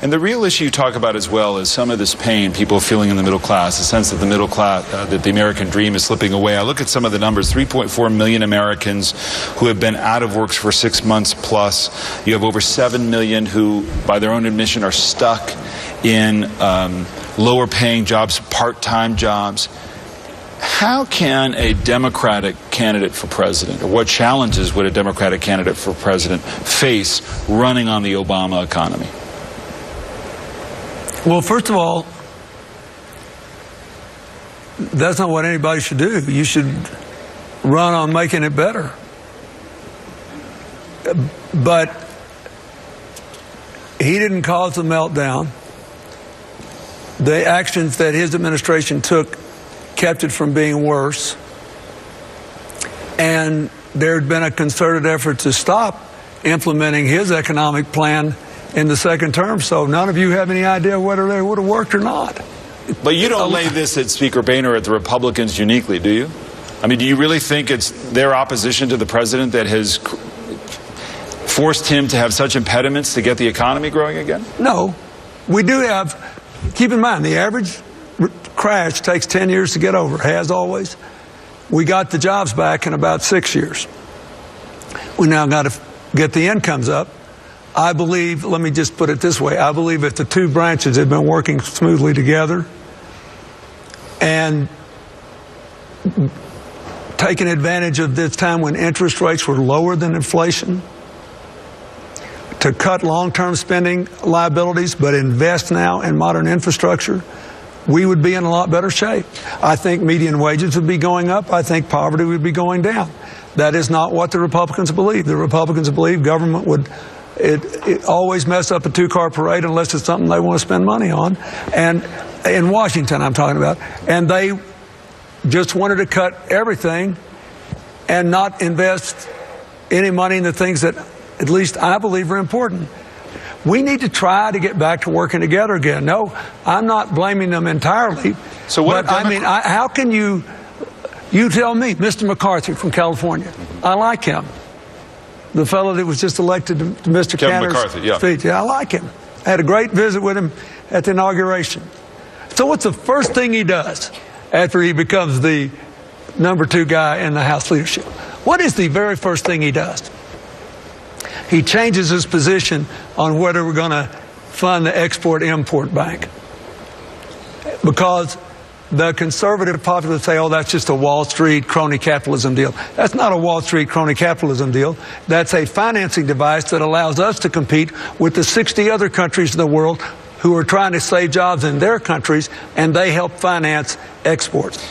And the real issue you talk about as well is some of this pain people feeling in the middle class, the sense that the middle class, that the American dream is slipping away. I look at some of the numbers, 3.4 million Americans who have been out of work for 6 months plus. You have over 7 million who, by their own admission, are stuck in lower paying jobs, part-time jobs. How can a Democratic candidate for president, or what challenges would a Democratic candidate for president face running on the Obama economy? Well, first of all, that's not what anybody should do. You should run on making it better. But he didn't cause the meltdown. The actions that his administration took kept it from being worse. And there had been a concerted effort to stop implementing his economic plan in the second term. So none of you have any idea whether they would have worked or not. But you don't lay this at Speaker Boehner, at the Republicans uniquely, do you? I mean, do you really think it's their opposition to the president that has forced him to have such impediments to get the economy growing again? No. We do have, keep in mind, the average crash takes 10 years to get over, has always. We got the jobs back in about 6 years. We now got to get the incomes up. I believe, let me just put it this way, I believe if the two branches had been working smoothly together and taking advantage of this time when interest rates were lower than inflation, to cut long-term spending liabilities but invest now in modern infrastructure, we would be in a lot better shape. I think median wages would be going up. I think poverty would be going down. That is not what the Republicans believe. The Republicans believe government would it always mess up a two-car parade unless it's something they want to spend money on. And in Washington, I'm talking about. And they just wanted to cut everything and not invest any money in the things that at least I believe are important. We need to try to get back to working together again. No, I'm not blaming them entirely. So what? But I mean, how can you tell me, Mr. McCarthy from California? I like him. The fellow that was just elected to Mr. Cantor's speech. Yeah, I like him. I had a great visit with him at the inauguration. So what's the first thing he does after he becomes the #2 guy in the House leadership? What is the very first thing he does? He changes his position on whether we're going to fund the Export-Import Bank. Because the conservative populace say, oh, that's just a Wall Street crony capitalism deal. That's not a Wall Street crony capitalism deal. That's a financing device that allows us to compete with the 60 other countries in the world who are trying to save jobs in their countries, and they help finance exports.